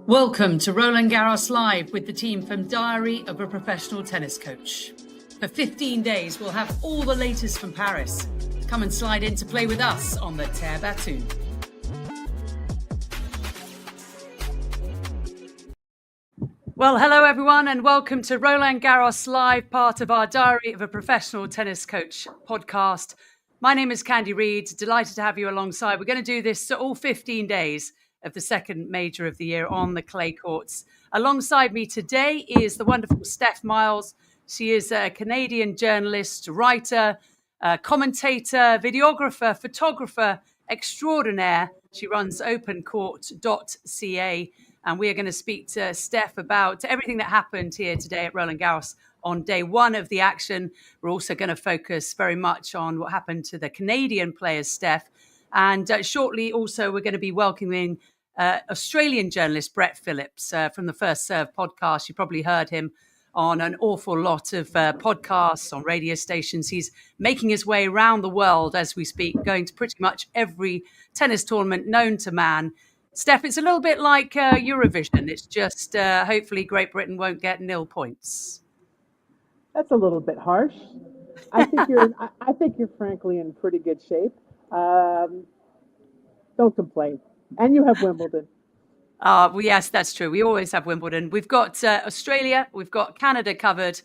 Welcome to Roland Garros Live with the team from Diary of a Professional Tennis Coach. For 15 days, we'll have all the latest from Paris. Come and slide in to play with us on the Terre Battue. Well, hello everyone, and welcome to Roland Garros Live, part of our Diary of a Professional Tennis Coach podcast. My name is Candy Reid. Delighted to have you alongside. We're going to do this all 15 days of the second major of the year on the clay courts. Alongside me today is the wonderful Steph Miles. She is a Canadian journalist, writer, commentator, videographer, photographer extraordinaire. She runs opencourt.ca. And we are going to speak to Steph about everything that happened here today at Roland Garros on day one of the action. We're also going to focus very much on what happened to the Canadian players, Steph. And shortly also we're going to be welcoming Australian journalist Brett Phillips from the First Serve podcast. You probably heard him on an awful lot of podcasts on radio stations. He's making his way around the world as we speak, going to pretty much every tennis tournament known to man. Steph, it's a little bit like Eurovision. It's just hopefully Great Britain won't get 0 points. That's a little bit harsh. I think you're frankly in pretty good shape. Don't complain. And you have Wimbledon. Well, yes, that's true. We always have Wimbledon. We've got Australia. We've got Canada covered.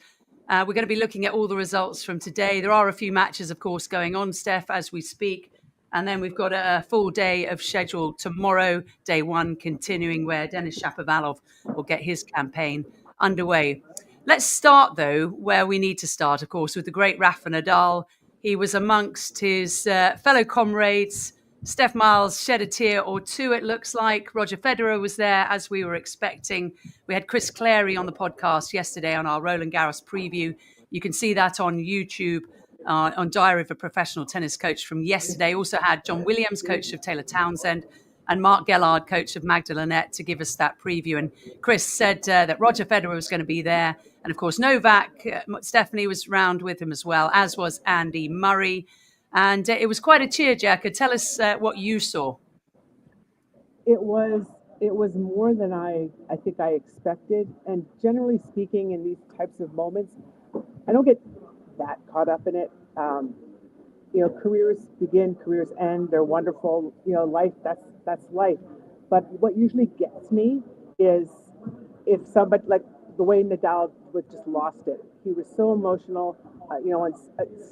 We're going to be looking at all the results from today. There are a few matches, of course, going on, Steph, as we speak. And then we've got a full day of schedule tomorrow, day one, continuing where Denis Shapovalov will get his campaign underway. Let's start, though, where we need to start, of course, with the great Rafa Nadal. He was amongst his fellow comrades. Steph Miles shed a tear or two, it looks like. Roger Federer was there, as we were expecting. We had Chris Clary on the podcast yesterday on our Roland Garros preview. You can see that on YouTube. On Diary of a Professional Tennis Coach from yesterday. Also had John Williams, coach of Taylor Townsend, and Mark Gellard, coach of Magda Linette, to give us that preview. And Chris said that Roger Federer was going to be there. And of course, Novak, Stephanie was round with him as well, as was Andy Murray. And it was quite a tearjerker. Tell us what you saw. It was more than I think I expected. And generally speaking, in these types of moments, I don't get that caught up in it. Careers begin, careers end. They're wonderful. Life, that's life. But what usually gets me is if somebody, like the way Nadal was just lost it. He was so emotional, and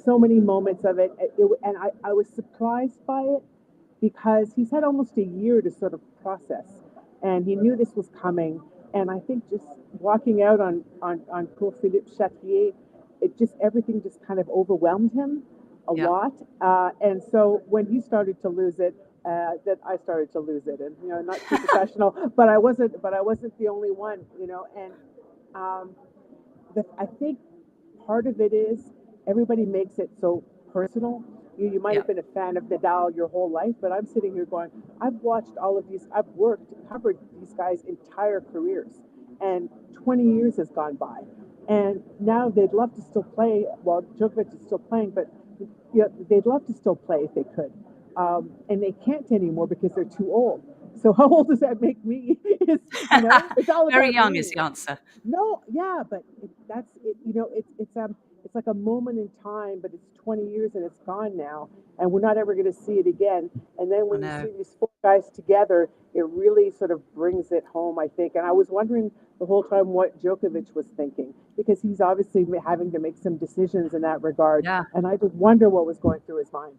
so many moments of it. And I was surprised by it because he's had almost a year to sort of process, and he knew this was coming. And I think just walking out on Cours Philippe Chatrier, everything just kind of overwhelmed him a lot. And so when he started to lose it, that I started to lose it. And, not too professional, but I wasn't the only one, and I think part of it is everybody makes it so personal. You might have been a fan of Nadal your whole life, but I'm sitting here going, I've watched all of these, covered these guys' entire careers, and 20 years has gone by. And now they'd love to still play. Well, Djokovic is still playing, but they'd love to still play if they could. And they can't anymore because they're too old. So how old does that make me? It's all very young me. Is the answer. No, yeah, but that's it. It's like a moment in time, but it's 20 years and it's gone now, and we're not ever going to see it again. And then when you see these four guys together, it really sort of brings it home, I think. And I was wondering the whole time what Djokovic was thinking, because he's obviously having to make some decisions in that regard. Yeah. And I just wonder what was going through his mind.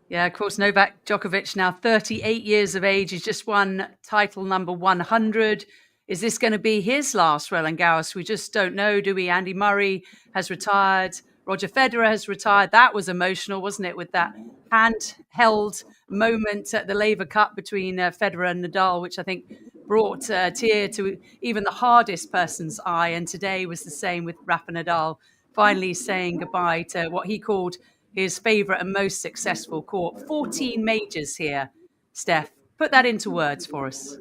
Yeah, of course, Novak Djokovic, now 38 years of age. He's just won title number 100. Is this going to be his last Roland Garros? We just don't know, do we? Andy Murray has retired. Roger Federer has retired. That was emotional, wasn't it, with that handheld moment at the Laver Cup between Federer and Nadal, which I think brought a tear to even the hardest person's eye. And today was the same with Rafa Nadal, finally saying goodbye to what he called his favourite and most successful court. 14 majors here, Steph. Put that into words for us.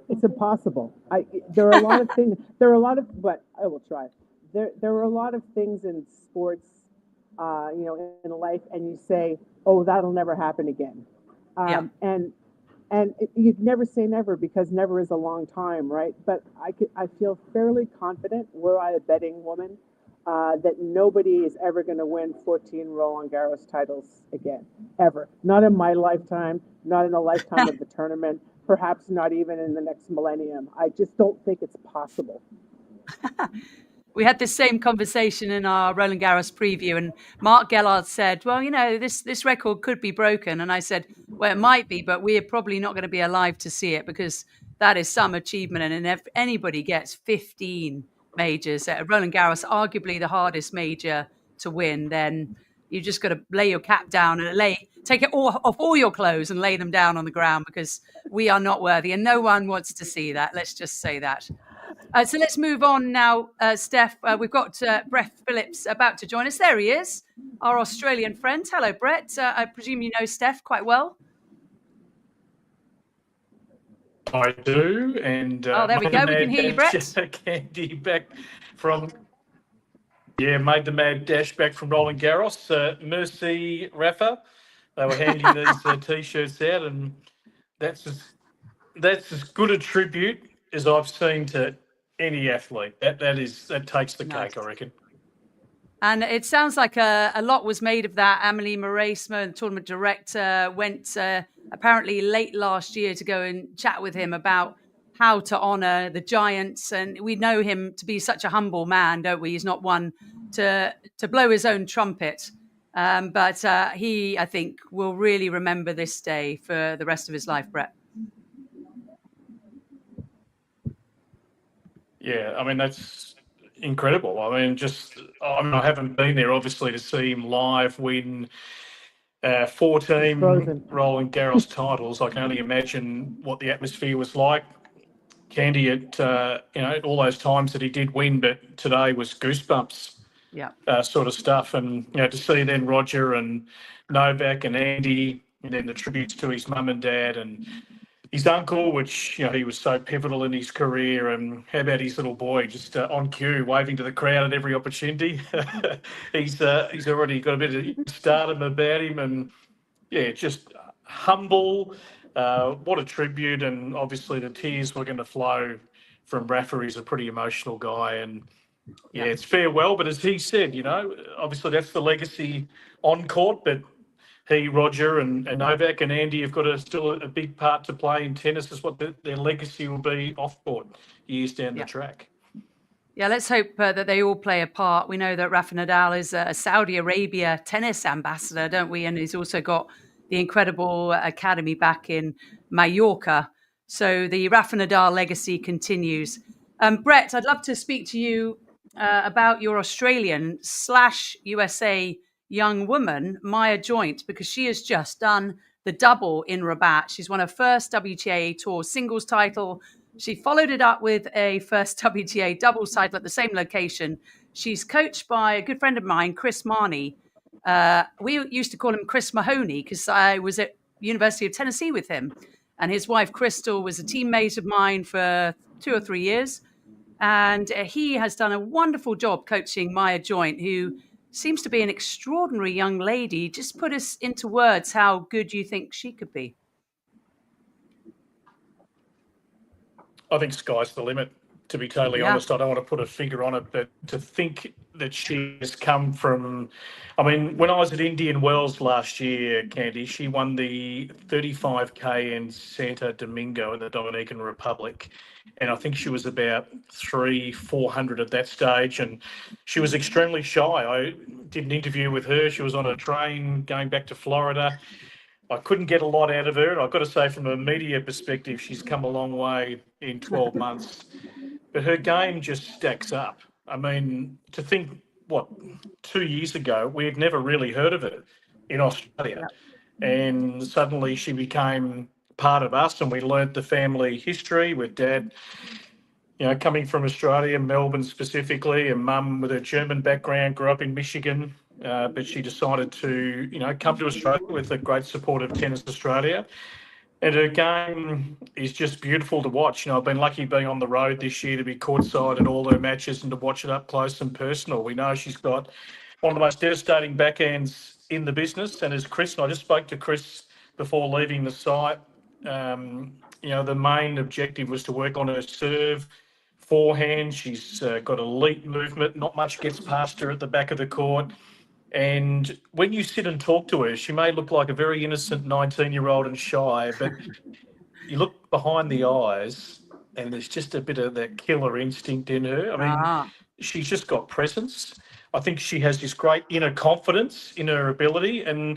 It's impossible. There are a lot of things. But I will try. There are a lot of things in sports, in life, and you say, "Oh, that'll never happen again." And And you'd never say never because never is a long time, right? But I feel fairly confident, were I a betting woman, that nobody is ever going to win 14 Roland Garros titles again, ever. Not in my lifetime, not in the lifetime of the tournament, perhaps not even in the next millennium. I just don't think it's possible. We had this same conversation in our Roland Garros preview, and Mark Gellard said, "Well, this record could be broken." And I said, "Well, it might be, but we're probably not going to be alive to see it because that is some achievement. And if anybody gets 15 majors at Roland Garros, arguably the hardest major to win, then you just got to lay your cap down and take it all off all your clothes and lay them down on the ground because we are not worthy, and no one wants to see that. Let's just say that." So let's move on now, Steph. We've got Brett Phillips about to join us. There he is, our Australian friend. Hello, Brett. I presume you know Steph quite well. I do, and there we go. We can hear you, Brett. Candy back from made the mad dash back from Roland Garros. Merci, Rafa. They were handing these t-shirts out, and that's as good a tribute as I've seen to any athlete. That takes the cake, I reckon. And it sounds like a lot was made of that. Amelie Mauresmo, the tournament director, went apparently late last year to go and chat with him about how to honour the giants. And we know him to be such a humble man, don't we? He's not one to blow his own trumpet. But he, I think, will really remember this day for the rest of his life, Brett. Yeah, I mean, that's incredible. I mean, I haven't been there, obviously, to see him live win 14 Roland Garros titles. I can only imagine what the atmosphere was like. Candy at all those times that he did win, but today was goosebumps. Sort of stuff, and to see then Roger and Novak and Andy, and then the tributes to his mum and dad and his uncle, which he was so pivotal in his career, and how about his little boy just on cue, waving to the crowd at every opportunity. He's already got a bit of stardom about him, and just humble. What a tribute, and obviously the tears were going to flow from Rafa. He's a pretty emotional guy, and it's farewell. But as he said, obviously that's the legacy on court, but he, Roger, and Novak and Andy have got still a big part to play in tennis. Is what their legacy will be off court years down the track. Yeah, let's hope that they all play a part. We know that Rafa Nadal is a Saudi Arabia tennis ambassador, don't we? And he's also got the incredible academy back in Mallorca. So the Rafa Nadal legacy continues. Brett, I'd love to speak to you about your Australian/USA young woman, Maya Joint, because she has just done the double in Rabat. She's won her first WTA Tour singles title. She followed it up with a first WTA doubles title at the same location. She's coached by a good friend of mine, Chris Marnie. We used to call him Chris Mahoney because I was at University of Tennessee with him. And his wife, Crystal, was a teammate of mine for 2 or 3 years. And he has done a wonderful job coaching Maya Joint, who seems to be an extraordinary young lady. Just put us into words how good you think she could be. I think sky's the limit, to be totally honest. I don't want to put a figure on it, but to think that she has come from... I mean, when I was at Indian Wells last year, Candy, she won the 35K in Santo Domingo in the Dominican Republic. And I think she was about 400 at that stage. And she was extremely shy. I did an interview with her. She was on a train going back to Florida. I couldn't get a lot out of her. And I've got to say, from a media perspective, she's come a long way in 12 months. But her game just stacks up. I mean, to think, 2 years ago, we had never really heard of her in Australia. And suddenly she became part of us, and we learnt the family history with Dad, coming from Australia, Melbourne specifically, and Mum with her German background, grew up in Michigan. But she decided to, come to Australia with the great support of Tennis Australia. And her game is just beautiful to watch. I've been lucky being on the road this year to be courtside at all her matches and to watch it up close and personal. We know she's got one of the most devastating backhands in the business. And as Chris, and I just spoke to Chris before leaving the site, The main objective was to work on her serve, forehand. She's got elite movement. Not much gets past her at the back of the court. And when you sit and talk to her, she may look like a very innocent 19-year-old and shy, but you look behind the eyes and there's just a bit of that killer instinct in her. I mean, Ah, she's just got presence. I think she has this great inner confidence in her ability. And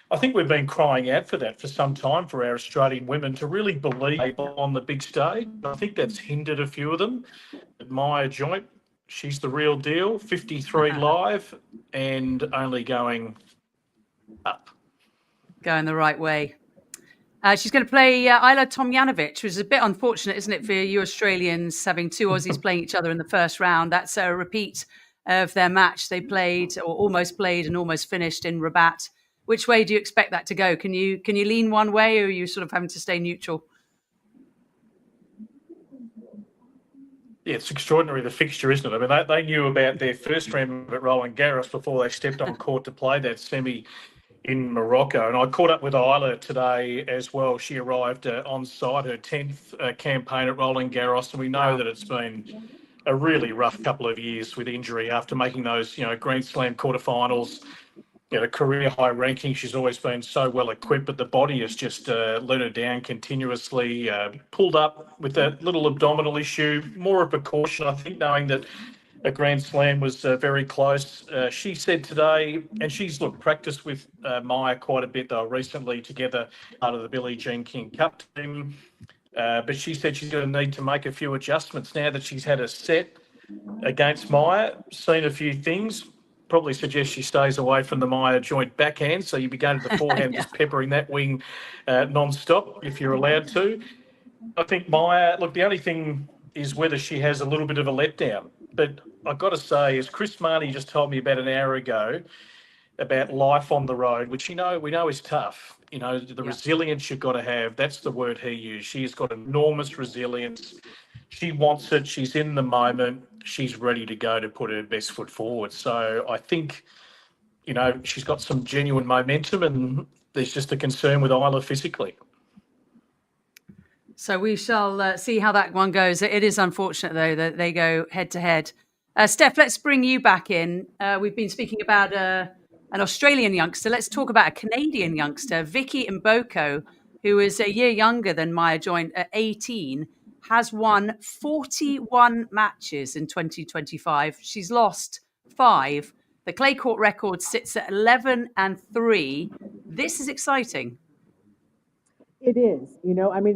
I think we've been crying out for that for some time for our Australian women to really believe on the big stage. I think that's hindered a few of them. But Maya Joint, she's the real deal, 53 live and only going up. going the right way. She's going to play Isla Tomjanovic, which is a bit unfortunate, isn't it, for you Australians having two Aussies playing each other in the first round. That's a repeat of their match they played, or almost played and almost finished in Rabat. Which way do you expect that to go? Can you lean one way, or are you sort of having to stay neutral? Yeah, it's extraordinary, the fixture, isn't it? I mean, they knew about their first round at Roland Garros before they stepped on court to play that semi in Morocco. And I caught up with Isla today as well. She arrived on site, her 10th campaign at Roland Garros, and we know that it's been a really rough couple of years with injury after making those, Grand Slam quarterfinals, career high ranking. She's always been so well equipped, but the body has just let her down continuously. Pulled up with that little abdominal issue, more a precaution, I think, knowing that a Grand Slam was very close. She said today, and she's practiced with Maya quite a bit. They were recently together out of the Billie Jean King Cup team. But she said she's going to need to make a few adjustments now that she's had a set against Maya, seen a few things. Probably suggest she stays away from the Maya Joint backhand. So you'd be going to the forehand, just peppering that wing non-stop if you're allowed to. I think Maya, the only thing is whether she has a little bit of a letdown. But I've got to say, as Chris Marnie just told me about an hour ago about life on the road, which we know is tough. The resilience you've got to have. That's the word he used. She's got enormous resilience. She wants it. She's in the moment. She's ready to go to put her best foot forward. So I think, she's got some genuine momentum, and there's just a concern with Isla physically. So we shall see how that one goes. It is unfortunate, though, that they go head to head. Steph, let's bring you back in. We've been speaking about an Australian youngster. Let's talk about a Canadian youngster, Vicky Mboko, who is a year younger than Maya Joint at 18, has won 41 matches in 2025. She's lost 5. The clay court record sits at 11-3. This is exciting. It is,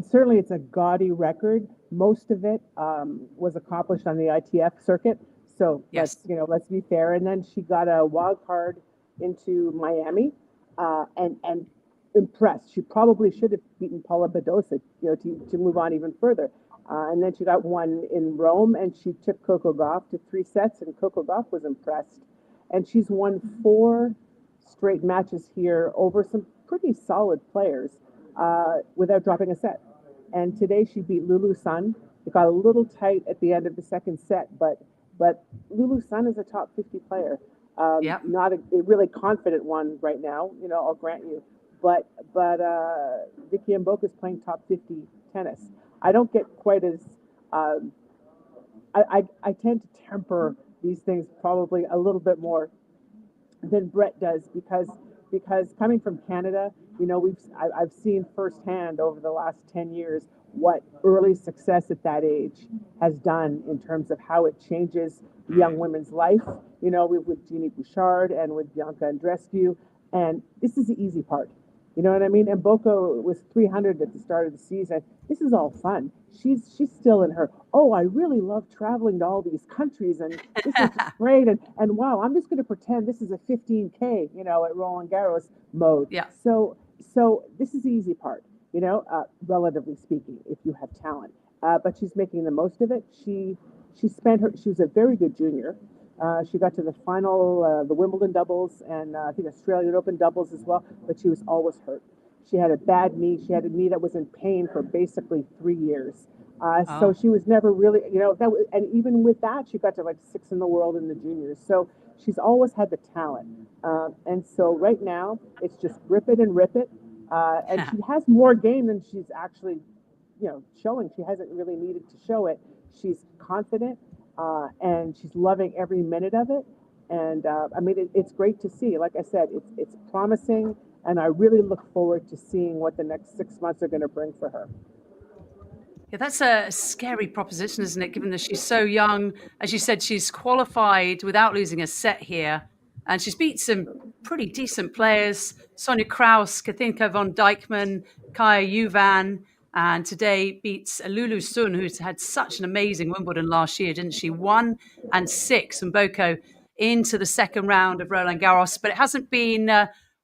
certainly it's a gaudy record. Most of it was accomplished on the ITF circuit. So let's be fair. And then she got a wild card into Miami and impressed. She probably should have beaten Paula Badosa, to move on even further. And then she got one in Rome, and she took Coco Gauff to 3 sets, and Coco Gauff was impressed. And she's won 4 straight matches here over some pretty solid players. Without dropping a set. And today she beat Lulu Sun. It got a little tight at the end of the second set, but Lulu Sun is a top 50 player. Not a really confident one right now, I'll grant you. But Vicky Mboko is playing top 50 tennis. I don't get quite as I tend to temper these things probably a little bit more than Brett does because coming from Canada, I've seen firsthand over the last 10 years what early success at that age has done in terms of how it changes young women's life. With Jeannie Bouchard and with Bianca Andreescu, and this is the easy part. You know what I mean? And Mboko was 300 at the start of the season. This is all fun. She's still in her, I really love traveling to all these countries, and this is great. And wow, I'm just going to pretend this is a 15K, at Roland Garros mode. Yeah. So this is the easy part, relatively speaking, if you have talent. But she's making the most of it. She was a very good junior. She got to the final, the Wimbledon doubles, and I think Australian Open doubles as well, but she was always hurt. She had a bad knee. She had a knee that was in pain for basically 3 years. So she was never really, and even with that, she got to 6th in the world in the juniors. So she's always had the talent. And so right now, it's just grip it and rip it. And she has more game than she's actually, showing. She hasn't really needed to show it. She's confident, and she's loving every minute of it. And I mean, it's great to see. Like I said, it's promising, and I really look forward to seeing what the next 6 months are going to bring for her. Yeah, that's a scary proposition, isn't it? Given that she's so young, as you said, she's qualified without losing a set here, and she's beat some pretty decent players: Sonia Kraus, Katinka von Dijkman, Kaya Juvan, and today beats Lulu Sun, who's had such an amazing Wimbledon last year, didn't she? 1 and 6, and Boko into the second round of Roland Garros. But it hasn't been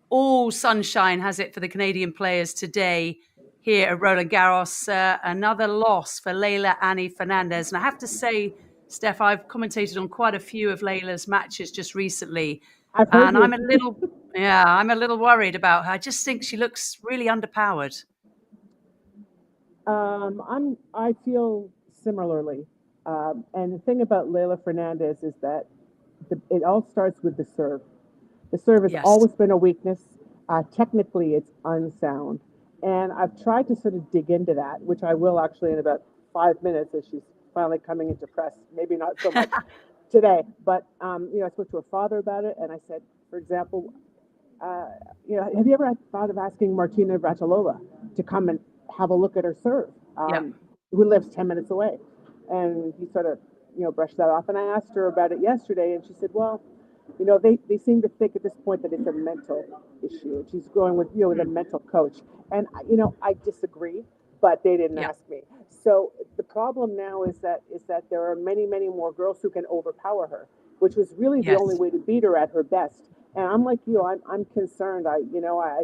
all sunshine, has it, for the Canadian players today here at Roland Garros? Another loss for Leylah Annie Fernandez. And I have to say, Steph, I've commentated on quite a few of Leylah's matches just recently. And I'm a little worried about her. I just think she looks really underpowered. I feel similarly. And the thing about Leylah Fernandez is that it all starts with the serve. The serve has always been a weakness. Technically, it's unsound. And I've tried to sort of dig into that, which I will actually in about 5 minutes as she's finally coming into press. Maybe not so much today, but I spoke to her father about it, and I said, for example, have you ever thought of asking Martina Navratilova to come and have a look at her serve? Who lives 10 minutes away? And he sort of brushed that off. And I asked her about it yesterday, and she said, well, they seem to think at this point that it's a mental issue. She's going with with a mental coach, and I disagree, but they didn't ask me. So the problem now is that there are many more girls who can overpower her, which was really the only way to beat her at her best. And I'm like I'm concerned. I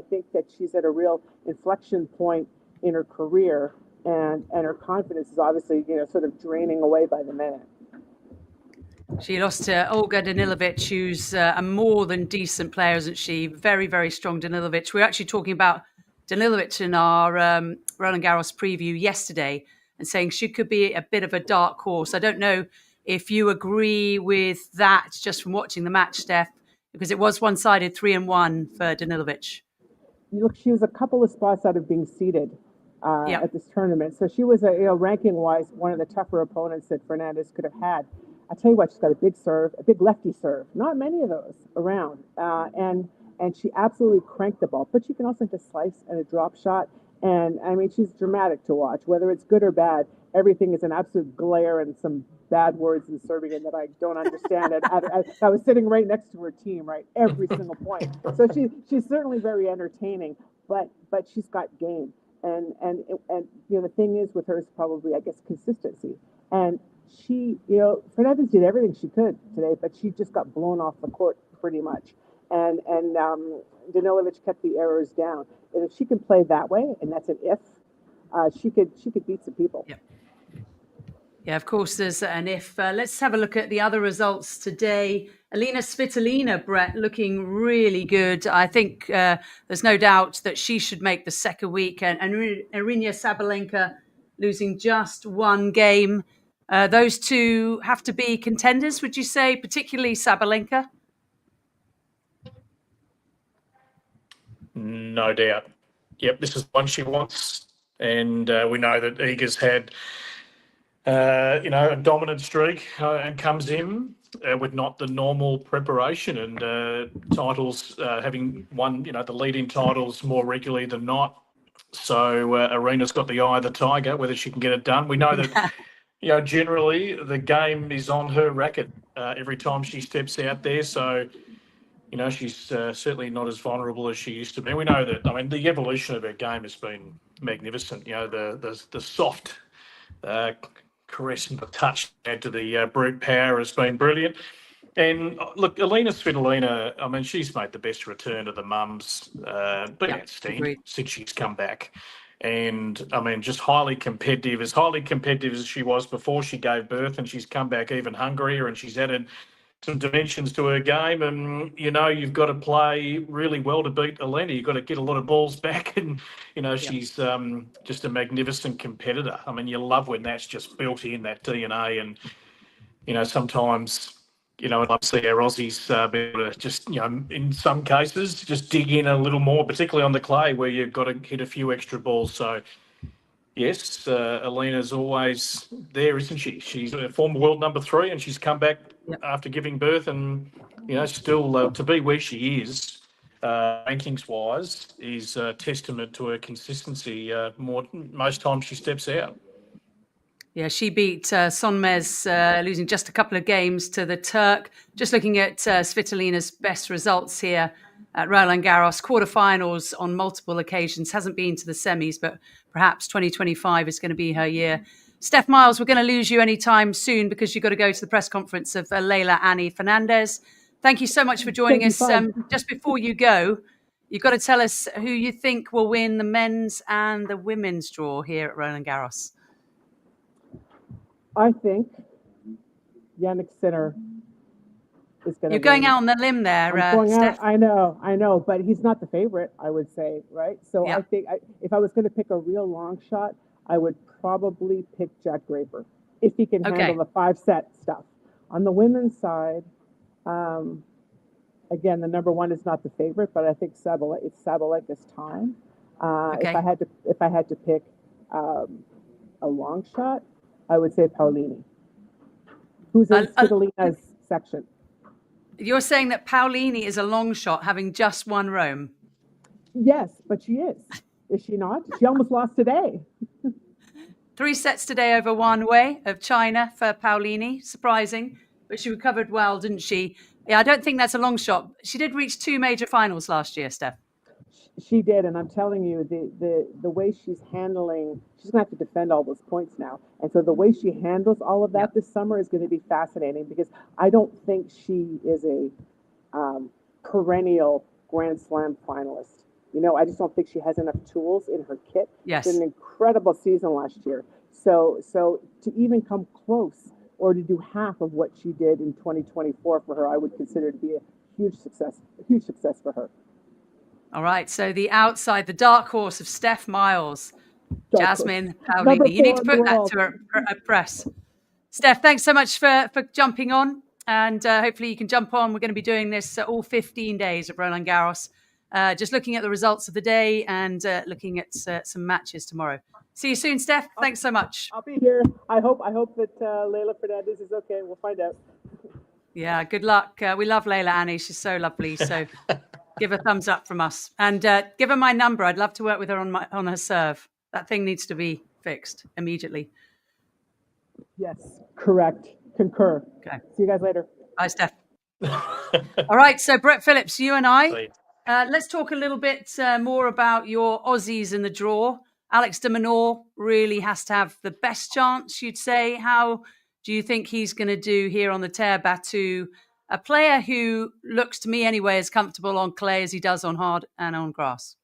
think that she's at a real inflection point in her career, and her confidence is obviously sort of draining away by the minute. She lost to Olga Danilovic, who's a more than decent player, isn't she? Very, very strong Danilovic. We were actually talking about Danilovic in our Roland Garros preview yesterday and saying she could be a bit of a dark horse. I don't know if you agree with that just from watching the match, Steph, because it was one-sided 3-1 for Danilovic. Look, she was a couple of spots out of being seeded at this tournament. So she was, ranking-wise, one of the tougher opponents that Fernandez could have had. I tell you what, she's got a big serve, a big lefty serve. Not many of those around. And she absolutely cranked the ball. But she can also hit a slice and a drop shot. And, I mean, she's dramatic to watch. Whether it's good or bad, everything is an absolute glare and some bad words in serving it that I don't understand. I was sitting right next to her team, right, every single point. So she's certainly very entertaining, but she's got game. And the thing is with her is probably, I guess, consistency. And she, Fernandez did everything she could today, but she just got blown off the court pretty much. And Danilovic kept the errors down. And if she can play that way, and that's an if, she could beat some people. Yeah, of course, there's an if. Let's have a look at the other results today. Alina Svitolina, Brett, looking really good. I think there's no doubt that she should make the second week. And Aryna Sabalenka losing just one game. Those two have to be contenders, would you say, particularly Sabalenka? No doubt. Yep, this is one she wants. And we know that Iga's had, a dominant streak and comes in with not the normal preparation and titles, having won, the lead-in titles more regularly than not. So Arena's got the eye of the tiger, whether she can get it done. We know that, generally the game is on her racket every time she steps out there. So, she's certainly not as vulnerable as she used to be. We know that, the evolution of her game has been magnificent. The soft caress and the touch add to the brute power has been brilliant. And look, Alina Svitolina, she's made the best return to the mums, been outstanding since she's come back. And just highly competitive as she was before she gave birth, and she's come back even hungrier, and she's added some dimensions to her game. And you've got to play really well to beat Alina. You've got to get a lot of balls back, and she's just a magnificent competitor. You love when that's just built in, that DNA. And sometimes and obviously our Aussies be able to just, in some cases, just dig in a little more, particularly on the clay where you've got to hit a few extra balls. So, yes, Alina's always there, isn't she? She's a former world number 3, and she's come back after giving birth, and still to be where she is, rankings-wise, is a testament to her consistency. Most times she steps out. Yeah, she beat Sonmez, losing just a couple of games to the Turk. Just looking at Svitolina's best results here at Roland Garros, quarterfinals on multiple occasions, hasn't been to the semis, but perhaps 2025 is going to be her year. Steph Miles, we're going to lose you anytime soon because you've got to go to the press conference of Leila Annie Fernandez. Thank you so much for joining us. Just before you go, you've got to tell us who you think will win the men's and the women's draw here at Roland Garros. I think Yannick Sinner is going to. You're going out on the limb there, Steph. I know, but he's not the favorite, I would say, right? So I think if I was going to pick a real long shot, I would probably pick Jack Draper if he can handle the 5-set stuff. On the women's side, again, the number 1 is not the favorite, but I think it's Sabalenka's time. If I had to pick a long shot, I would say Paulini, who's in Svitolina's section. You're saying that Paulini is a long shot, having just won Rome? Yes, but she is. Is she not? She almost lost today. 3 sets today over Wan Wei of China for Paulini. Surprising, but she recovered well, didn't she? Yeah, I don't think that's a long shot. She did reach 2 major finals last year, Steph. She did, and I'm telling you, the way she's handling, she's going to have to defend all those points now. And so the way she handles all of that this summer is going to be fascinating, because I don't think she is a perennial Grand Slam finalist. I just don't think she has enough tools in her kit. Yes. It's an incredible season last year. So to even come close or to do half of what she did in 2024 for her, I would consider to be a huge success for her. All right, so the dark horse of Steph Miles, Jasmine Paolini. You need to put that to a press. Steph, thanks so much for jumping on, and hopefully you can jump on. We're going to be doing this all 15 days of Roland Garros, just looking at the results of the day and looking at some matches tomorrow. See you soon, Steph. Thanks so much. I'll be here. I hope that Leila Fernandez is okay. We'll find out. Yeah, good luck. We love Leila Annie. She's so lovely. So give a thumbs up from us, and give her my number. I'd love to work with her on her serve. That thing needs to be fixed immediately. Yes, correct. Concur. Okay. See you guys later. Bye, Steph. All right. So Brett Phillips, you and I, let's talk a little bit more about your Aussies in the draw. Alex de Minaur really has to have the best chance, you'd say. How do you think he's going to do here on the Terre Battue? A player who looks to me anyway as comfortable on clay as he does on hard and on grass.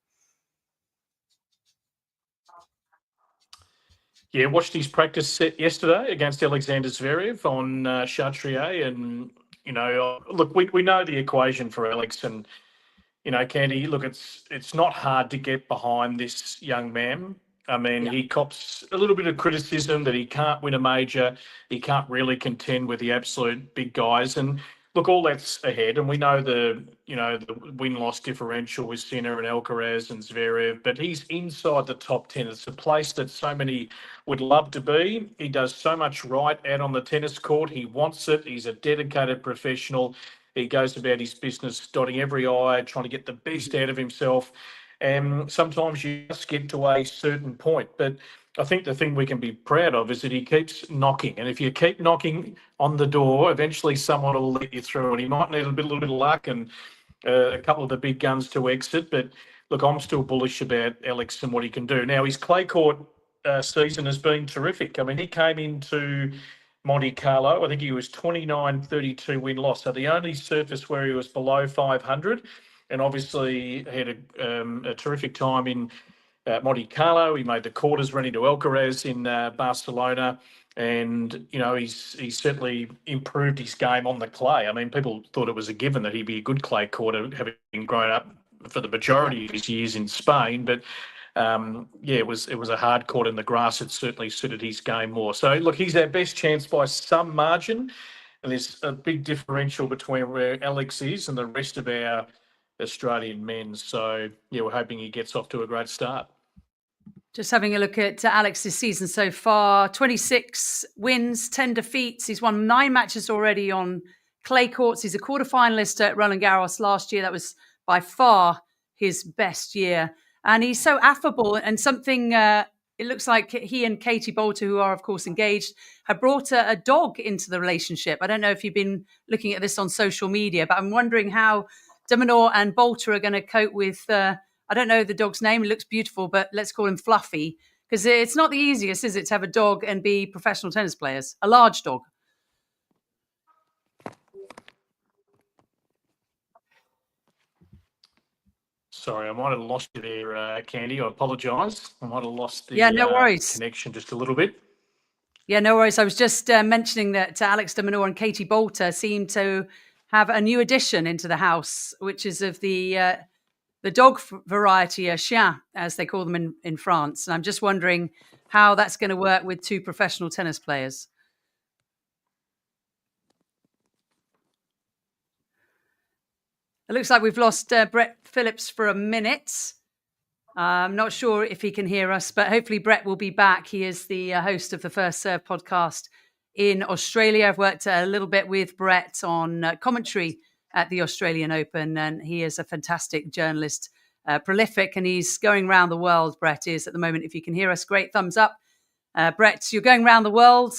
Yeah, watched his practice set yesterday against Alexander Zverev on Chartrier, and look, we know the equation for Alex, and Candy. Look, it's not hard to get behind this young man. I mean, he cops a little bit of criticism that he can't win a major, he can't really contend with the absolute big guys, and look, all that's ahead, and we know the win-loss differential with Sinner and Alcaraz and Zverev, but he's inside the top 10. It's a place that so many would love to be. He does so much right out on the tennis court. He wants it. He's a dedicated professional. He goes about his business, dotting every I, trying to get the best out of himself. And sometimes you just get to a certain point, but I think the thing we can be proud of is that he keeps knocking. And if you keep knocking on the door, eventually someone will let you through. And he might need a little bit of luck and a couple of the big guns to exit. But look, I'm still bullish about Alex and what he can do. Now, his clay court season has been terrific. I mean, he came into Monte Carlo, I think he was 29-32 win-loss. So the only surface where he was below 500, and obviously had a terrific time in Monte Carlo. He made the quarters running to Alcaraz in Barcelona, and he's certainly improved his game on the clay. I mean, people thought it was a given that he'd be a good clay court, having grown up for the majority of his years in Spain. But it was a hard court, in the grass it certainly suited his game more. So look, he's our best chance by some margin. and there's a big differential between where Alex is and the rest of our Australian men. So, yeah, we're hoping he gets off to a great start. Just having a look at Alex's season so far, 26 wins, 10 defeats. He's won 9 matches already on clay courts. He's a quarterfinalist at Roland Garros last year. That was by far his best year. And he's so affable, and something, it looks like he and Katie Bolter, who are, of course, engaged, have brought a dog into the relationship. I don't know if you've been looking at this on social media, but I'm wondering how de Minaur and Bolter are going to cope with... I don't know the dog's name. It looks beautiful, but let's call him Fluffy, because it's not the easiest, is it, to have a dog and be professional tennis players? A large dog. Sorry, I might have lost you there, Candy. I apologise. I might have lost the no worries. connection just a little bit. Yeah, no worries. I was just mentioning that Alex de Minaur and Katie Bolter seem to have a new addition into the house, which is of the dog variety, a chien, as they call them in France. And I'm just wondering how that's going to work with 2 professional tennis players. It looks like we've lost Brett Phillips for a minute. I'm not sure if he can hear us, but hopefully Brett will be back. He is the host of the First Serve podcast in Australia. I've worked a little bit with Brett on commentary at the Australian Open, and he is a fantastic journalist, prolific, and he's going around the world. Brett is at the moment. If you can hear us, great thumbs up. Brett, you're going around the world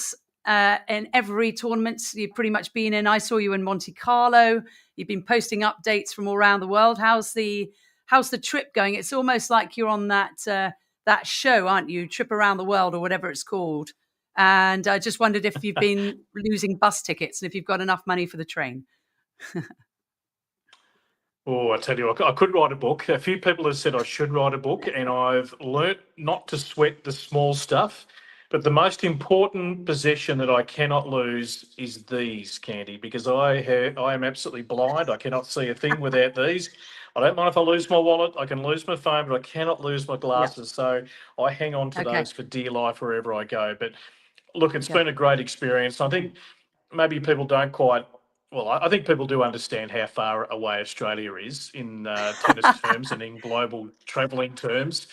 in every tournament you've pretty much been in. I saw you in Monte Carlo. You've been posting updates from all around the world. How's the trip going? It's almost like you're on that show, aren't you? Trip Around the World or whatever it's called. And I just wondered if you've been losing bus tickets and if you've got enough money for the train. Oh, I tell you, I could write a book. A few people have said I should write a book, and I've learnt not to sweat the small stuff. But the most important possession that I cannot lose is these, Candy, because I am absolutely blind. I cannot see a thing without these. I don't mind if I lose my wallet. I can lose my phone, but I cannot lose my glasses. So I hang on to those for dear life wherever I go. But look, it's been a great experience. I think maybe people don't quite... Well, I think people do understand how far away Australia is in tennis terms and in global travelling terms.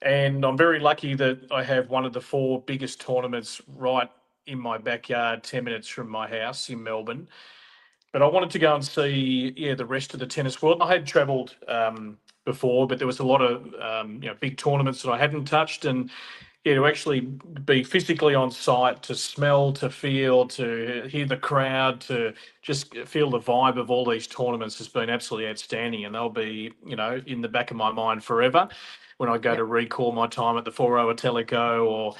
And I'm very lucky that I have one of the 4 biggest tournaments right in my backyard, 10 minutes from my house in Melbourne. But I wanted to go and see, the rest of the tennis world. I had travelled before, but there was a lot of, big tournaments that I hadn't touched. And to actually be physically on site, to smell, to feel, to hear the crowd, to just feel the vibe of all these tournaments has been absolutely outstanding. And they'll be, in the back of my mind forever when I go to recall my time at the Foro Italico or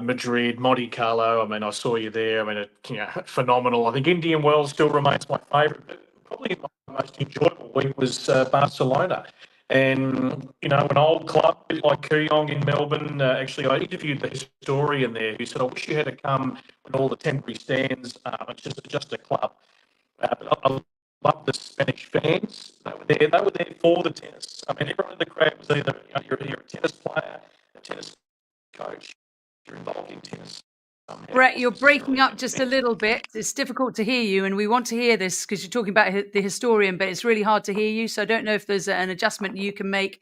Madrid, Monte Carlo. I mean, I saw you there. I mean, phenomenal. I think Indian Wells still remains my favourite, but probably my most enjoyable week was Barcelona. And, an old club a bit like Kooyong in Melbourne, actually, I interviewed the historian there who said, I wish you had to come when all the temporary stands, it's just a club. But I love the Spanish fans. They were there for the tennis. I mean, everyone in the crowd was either, you're a tennis player, a tennis coach, you're involved in tennis. Brett, you're breaking up just a little bit. It's difficult to hear you, and we want to hear this because you're talking about the historian, but it's really hard to hear you. So I don't know if there's an adjustment you can make.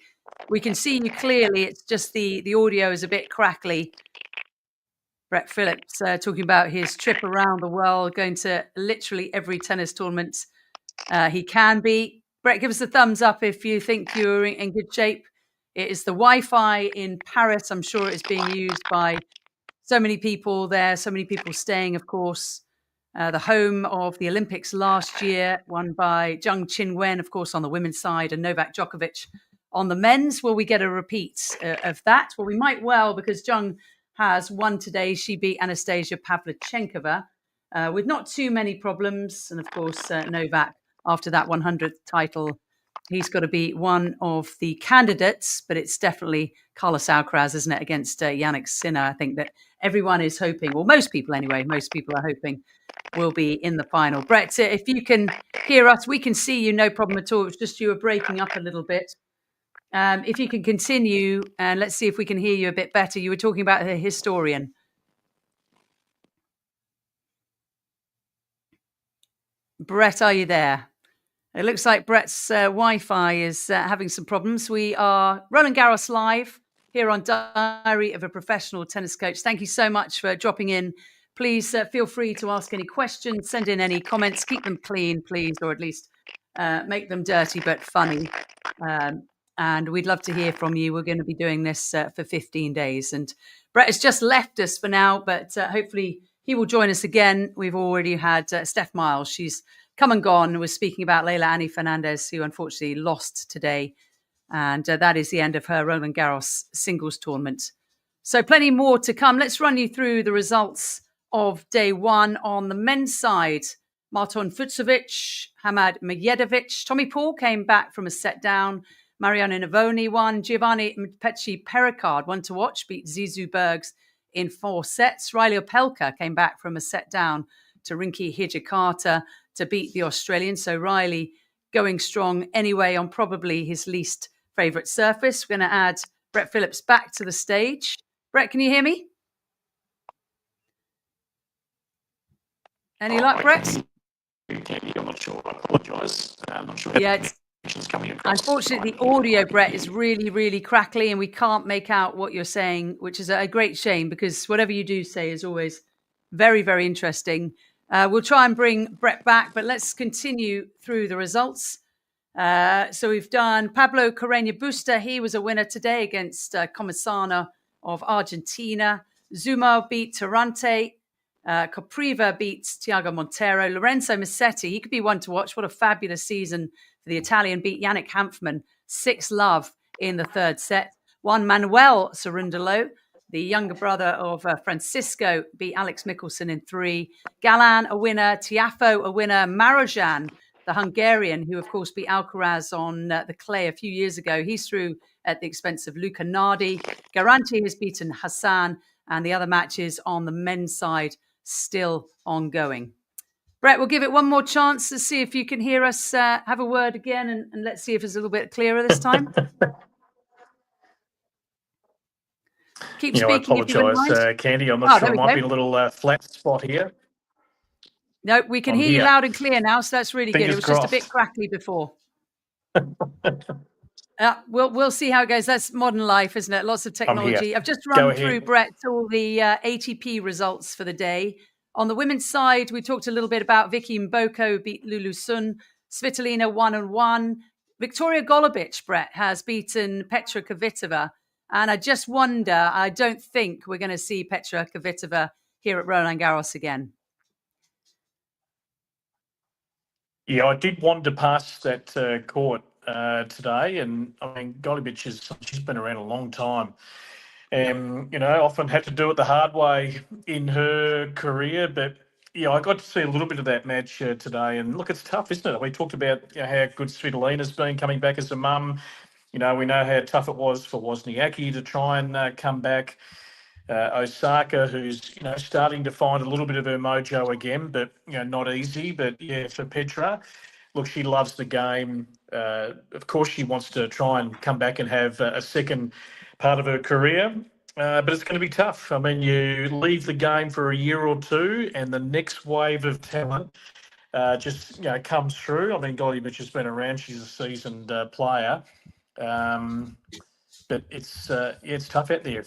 We can see you clearly. It's just the audio is a bit crackly. Brett Phillips talking about his trip around the world, going to literally every tennis tournament he can be. Brett, give us a thumbs up if you think you're in good shape. It is the Wi-Fi in Paris. I'm sure it's being used by so many people there, so many people staying, of course. The home of the Olympics last year, won by Zheng Qinwen, of course, on the women's side, and Novak Djokovic on the men's. Will we get a repeat of that? Well, we might well, because Zheng has won today. She beat Anastasia Pavlyuchenkova with not too many problems. And, of course, Novak, after that 100th title, he's got to be one of the candidates, but it's definitely Carlos Alcaraz, isn't it, against Yannick Sinner. I think that everyone is hoping, or most people anyway, most people are hoping will be in the final. Brett, if you can hear us, we can see you, no problem at all. It's just you were breaking up a little bit. If you can continue, and let's see if we can hear you a bit better. You were talking about the historian. Brett, are you there? It looks like Brett's Wi-Fi is having some problems. We are Roland Garros live here on Diary of a Professional Tennis Coach. Thank you so much for dropping in. Please feel free to ask any questions, send in any comments, keep them clean, please, or at least make them dirty but funny. And we'd love to hear from you. We're going to be doing this for 15 days. And Brett has just left us for now, but hopefully he will join us again. We've already had Steph Miles. She's come and gone. We're speaking about Leila Annie Fernandez, who unfortunately lost today. And that is the end of her Roland Garros singles tournament. So plenty more to come. Let's run you through the results of day one. On the men's side, Marton Fucsovics, Hamad Medjedovic, Tommy Paul came back from a set down. Mariano Navoni won. Giovanni Pecci Pericard, one to watch, beat Zizou Bergs in 4 sets. Riley Opelka came back from a set down to Rinki Hijikata to beat the Australian. So Riley going strong anyway on probably his least favourite surface. We're going to add Brett Phillips back to the stage. Brett, can you hear me? Any luck, Brett? I'm not sure. I apologise. I'm not sure. Yeah, unfortunately, the audio, Brett, is really, really crackly and we can't make out what you're saying, which is a great shame because whatever you do say is always very, very interesting. We'll try and bring Brett back, but let's continue through the results. So we've done Pablo Carreño Busta. He was a winner today against Comisano of Argentina. Zuma beat Tarante. Copriva beats Thiago Montero. Lorenzo Musetti, he could be one to watch. What a fabulous season for the Italian. Beat Yannick Hanfmann 6-love in the 3rd set. Juan Manuel Cerundolo, the younger brother of Francisco, beat Alex Mickelson in 3. Galan, a winner. Tiafoe, a winner. Marojan, the Hungarian, who, of course, beat Alcaraz on the clay a few years ago. He's through at the expense of Luca Nardi. Garanti has beaten Hassan, and the other matches on the men's side still ongoing. Brett, we'll give it one more chance to see if you can hear us have a word again, and let's see if it's a little bit clearer this time. Keep speaking. I apologise, Candy. I'm not sure. It might be a little flat spot here. No, we can hear you loud and clear now, so that's really good. It was just a bit crackly before. We'll see how it goes. That's modern life, isn't it? Lots of technology. I've just run through, Brett, all the ATP results for the day. On the women's side, we talked a little bit about Vicky Mboko beat Lulu Sun. Svitolina 1-1. Victoria Golubic, Brett, has beaten Petra Kvitova. And I just wonder, I don't think we're going to see Petra Kvitova here at Roland Garros again. Yeah, I did wander past that court today, and I mean, Golubic she's been around a long time, and often had to do it the hard way in her career. But I got to see a little bit of that match today, and look, it's tough, isn't it? We talked about how good Svitolina's been coming back as a mum. We know how tough it was for Wozniacki to try and come back. Osaka, who's starting to find a little bit of her mojo again, but not easy. But for Petra, look, she loves the game. Of course, she wants to try and come back and have a second part of her career, but it's going to be tough. I mean, you leave the game for a year or two, and the next wave of talent just comes through. I mean, Golubic has been around; she's a seasoned player. But it's tough out there.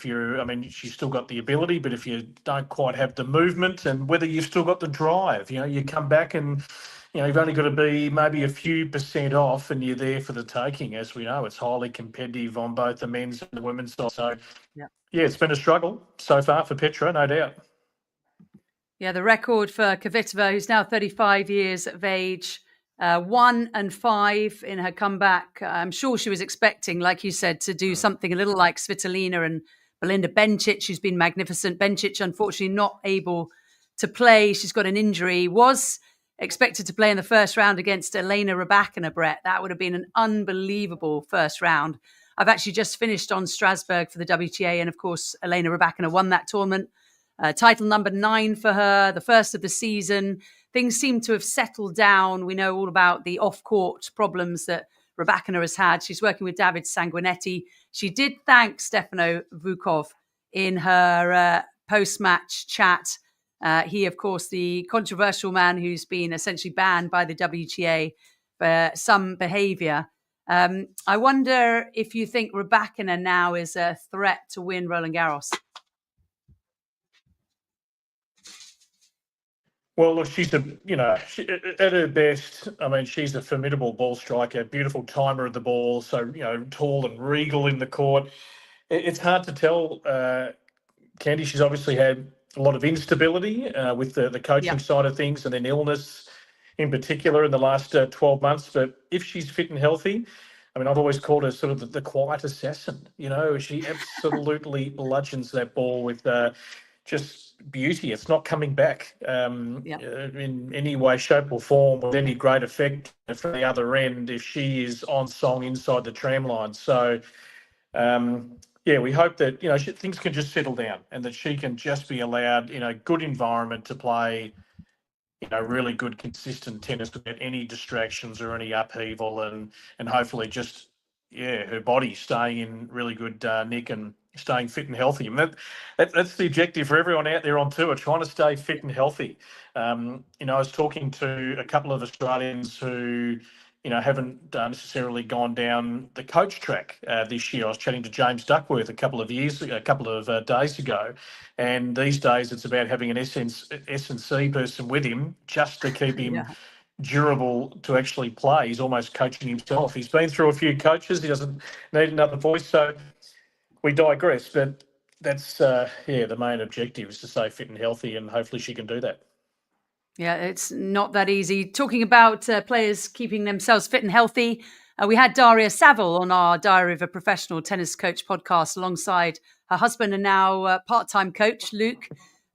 She's still got the ability, but if you don't quite have the movement and whether you've still got the drive, you come back and, you've only got to be maybe a few % off and you're there for the taking. As we know, it's highly competitive on both the men's and the women's side. So, it's been a struggle so far for Petra, no doubt. Yeah, the record for Kvitova, who's now 35 years of age, 1-5 in her comeback. I'm sure she was expecting, like you said, to do something a little like Svitolina and Belinda Bencic, who's been magnificent. Bencic, unfortunately, not able to play. She's got an injury. Was expected to play in the first round against Elena Rybakina, Brett. That would have been an unbelievable first round. I've actually just finished on Strasbourg for the WTA, and of course, Elena Rybakina won that tournament. Title number 9 for her, the first of the season. Things seem to have settled down. We know all about the off-court problems that Rybakina has had. She's working with David Sanguinetti. She did thank Stefano Vukov in her post-match chat. He, of course, the controversial man who's been essentially banned by the WTA for some behaviour. I wonder if you think Rybakina now is a threat to win Roland Garros. Well, look, she's at her best. I mean, she's a formidable ball striker, beautiful timer of the ball. So, tall and regal in the court. It's hard to tell, Candy. She's obviously had a lot of instability with the coaching side of things, and then illness in particular in the last 12 months. But if she's fit and healthy, I mean, I've always called her sort of the quiet assassin. She absolutely bludgeons that ball with just beauty. It's not coming back in any way, shape, or form with any great effect from the other end if she is on song inside the tram line. So, we hope that things can just settle down and that she can just be allowed in a good environment to play really good, consistent tennis without any distractions or any upheaval, and hopefully just her body staying in really good nick and staying fit and healthy. And that's the objective for everyone out there on tour, trying to stay fit and healthy. I was talking to a couple of Australians who haven't necessarily gone down the coach track this year. I was chatting to James Duckworth a couple of days ago, and these days it's about having an S&C person with him just to keep him durable to actually play. He's almost coaching himself. He's been through a few coaches. He doesn't need another voice. So we digress, but that's the main objective is to stay fit and healthy, and hopefully she can do that. Yeah, it's not that easy. Talking about players keeping themselves fit and healthy, we had Daria Saville on our Diary of a Professional Tennis Coach podcast alongside her husband and now part-time coach, Luke.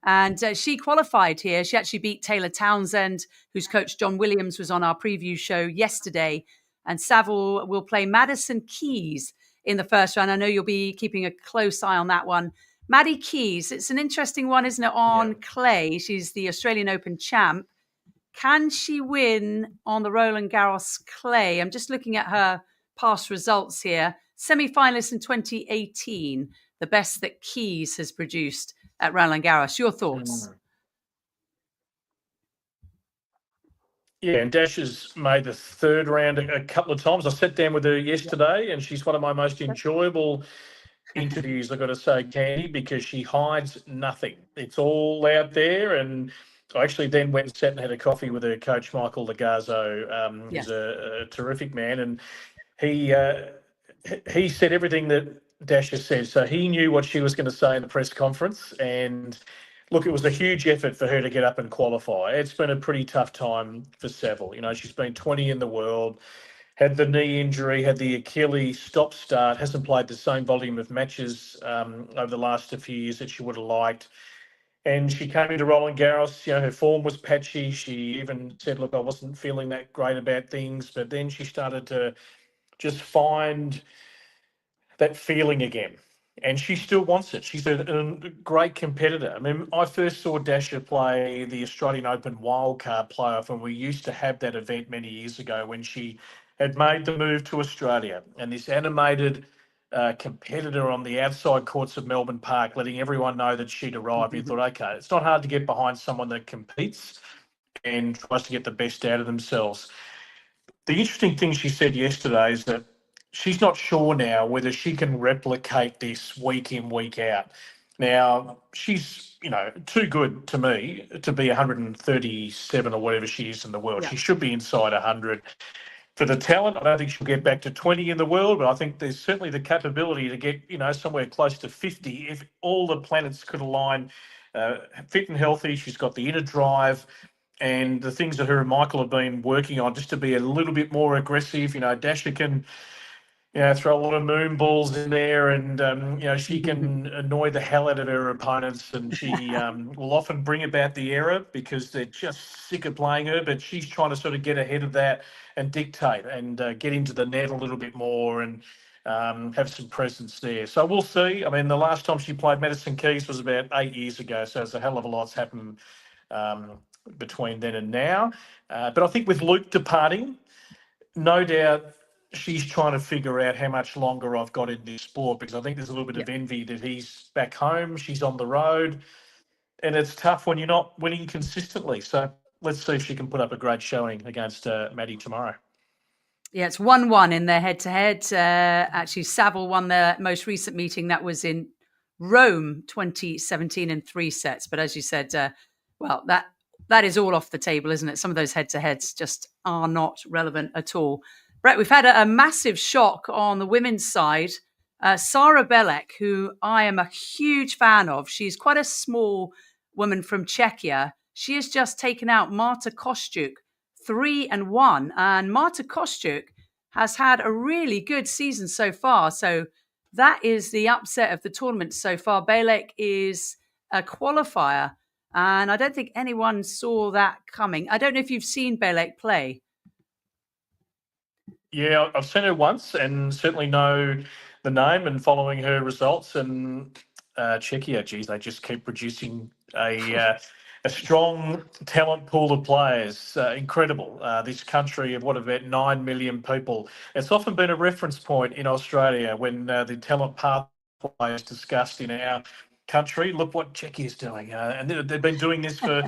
And she qualified here. She actually beat Taylor Townsend, whose coach John Williams was on our preview show yesterday. And Saville will play Madison Keys in the first round. I know you'll be keeping a close eye on that one. Maddie Keys, it's an interesting one, isn't it, on clay? She's the Australian Open champ. Can she win on the Roland Garros clay? I'm just looking at her past results here. Semi-finalist in 2018, the best that Keys has produced at Roland Garros. Your thoughts? Yeah, and Dash has made the third round a couple of times. I sat down with her yesterday, and she's one of my most enjoyable interviews, I've got to say, Candy, because she hides nothing. It's all out there. And I actually then went and sat and had a coffee with her coach, Michael Lagazzo, who's a terrific man. And he said everything that Dasha said. So he knew what she was going to say in the press conference. And look, it was a huge effort for her to get up and qualify. It's been a pretty tough time for Saville. She's been 20 in the world, had the knee injury, had the Achilles stop-start, hasn't played the same volume of matches over the last few years that she would have liked. And she came into Roland Garros, her form was patchy. She even said, look, I wasn't feeling that great about things. But then she started to just find that feeling again. And she still wants it. She's a great competitor. I mean, I first saw Dasha play the Australian Open wildcard playoff, and we used to have that event many years ago when she had made the move to Australia. And this animated competitor on the outside courts of Melbourne Park, letting everyone know that she'd arrived. You thought, okay, it's not hard to get behind someone that competes and tries to get the best out of themselves. The interesting thing she said yesterday is that she's not sure now whether she can replicate this week in, week out. Now, she's, too good to me to be 137 or whatever she is in the world. She should be inside 100. For the talent, I don't think she'll get back to 20 in the world, but I think there's certainly the capability to get, somewhere close to 50 if all the planets could align. Fit and healthy, she's got the inner drive, and the things that her and Michael have been working on just to be a little bit more aggressive. Dasha can, throw a lot of moon balls in there, and she can annoy the hell out of her opponents, and she will often bring about the error because they're just sick of playing her. But she's trying to sort of get ahead of that and dictate and get into the net a little bit more and have some presence there. So we'll see. I mean, the last time she played Madison Keys was about 8 years ago, so there's a hell of a lot's happened between then and now. But I think with Luke departing, no doubt she's trying to figure out how much longer I've got in this sport, because I think there's a little bit of envy that he's back home, she's on the road. and it's tough when you're not winning consistently. So let's see if she can put up a great showing against Maddie tomorrow. Yeah, it's 1-1 in their head-to-head. Actually, Saville won their most recent meeting. That was in Rome 2017 in 3 sets. But as you said, well, that is all off the table, isn't it? Some of those head-to-heads just are not relevant at all. Brett, we've had a massive shock on the women's side. Sara Belek, who I am a huge fan of. She's quite a small woman from Czechia. She has just taken out Marta Kostyuk 3-1, and Marta Kostyuk has had a really good season so far. So that is the upset of the tournament so far. Belek is a qualifier, and I don't think anyone saw that coming. I don't know if you've seen Belek play. Yeah, I've seen her once and certainly know the name and following her results. And Czechia, geez, they just keep producing a strong talent pool of players. Incredible. This country of about 9 million people. It's often been a reference point in Australia when the talent pathway is discussed in our country. Look what Czechia is doing, and they've been doing this for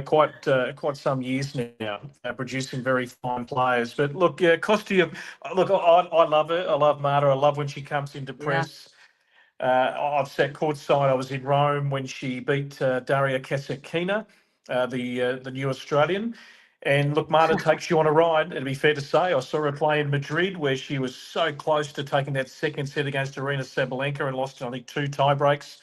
quite some years now, producing very fine players. But look, Kostya, look, I love her. I love Marta. I love when she comes into press. I've sat courtside. I was in Rome when she beat Daria Kasatkina, the new Australian. And look, Marta takes you on a ride. It'd be fair to say. I saw her play in Madrid where she was so close to taking that second set against Aryna Sabalenka and lost, I think, 2 tie breaks.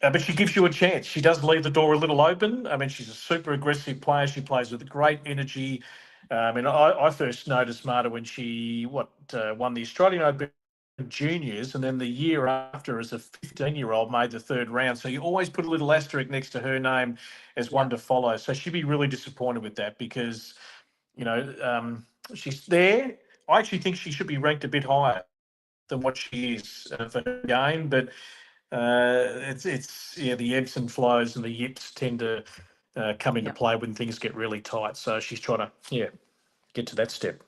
But she gives you a chance. She does leave the door a little open. I mean, she's a super aggressive player. She plays with great energy. I first noticed Marta when she won the Australian Open juniors, and then the year after, as a 15-year-old, made the 3rd round. So you always put a little asterisk next to her name as one to follow. So she'd be really disappointed with that because, she's there. I actually think she should be ranked a bit higher than what she is for her game, but it's the ebbs and flows and the yips tend to come into play when things get really tight. So she's trying to get to that step.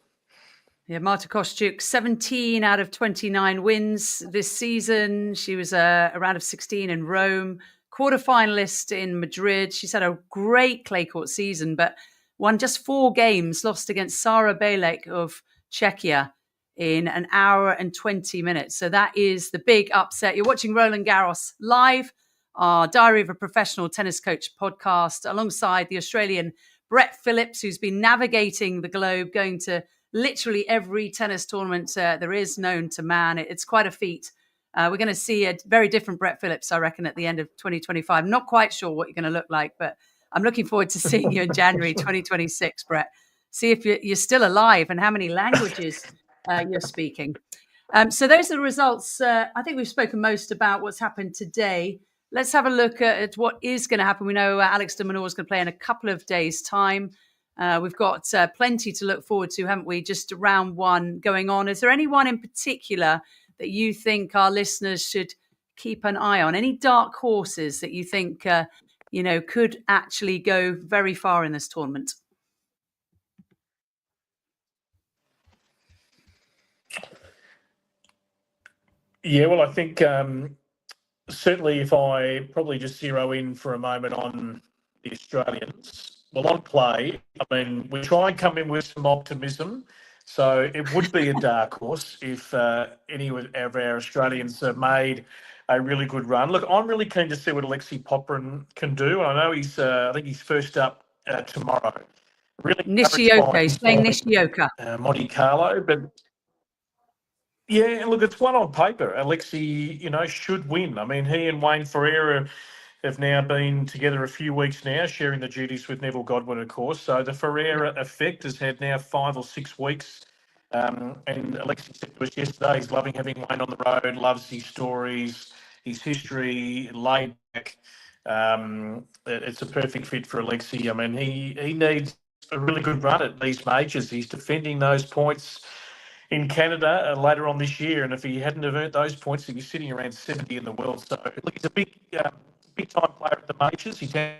Yeah, Marta Kostyuk, 17 out of 29 wins this season. She was a round of 16 in Rome, quarterfinalist in Madrid. She's had a great clay court season, but won just 4 games, lost against Sara Belek of Czechia in 1 hour and 20 minutes. So that is the big upset. You're watching Roland Garros live, our Diary of a Professional Tennis Coach podcast, alongside the Australian Brett Phillips, who's been navigating the globe, going to literally every tennis tournament there is known to man. It's quite a feat. We're going to see a very different Brett Phillips, I reckon, at the end of 2025. Not quite sure what you're going to look like, but I'm looking forward to seeing you in January 2026, Brett. See if you're still alive and how many languages you're speaking. So those are the results. I think we've spoken most about what's happened today. Let's have a look at what is going to happen. We know Alex de Minaur is going to play in a couple of days' time. We've got plenty to look forward to, haven't we? Just round 1 going on. Is there anyone in particular that you think our listeners should keep an eye on? Any dark horses that you think, could actually go very far in this tournament? Yeah, well, I think certainly if I probably just zero in for a moment on the Australians. Well, on play, I mean, we try and come in with some optimism. So it would be a dark horse if any of our Australians made a really good run. Look, I'm really keen to see what Alexei Popyrin can do. I know I think he's first up tomorrow. Really Nishioka, he's playing Nishioka. Monte Carlo, but yeah, and look, it's one on paper. Alexei, should win. I mean, he and Wayne Ferreira have now been together a few weeks now, sharing the duties with Neville Godwin, of course. So the Ferreira effect has had now 5 or 6 weeks. And Alexei said to us yesterday, he's loving having Wayne on the road, loves his stories, his history, laid back. It's a perfect fit for Alexei. I mean, he needs a really good run at these majors. He's defending those points in Canada later on this year, and if he hadn't have earned those points, he'd be sitting around 70 in the world. So look, he's a big time player at the majors. He tends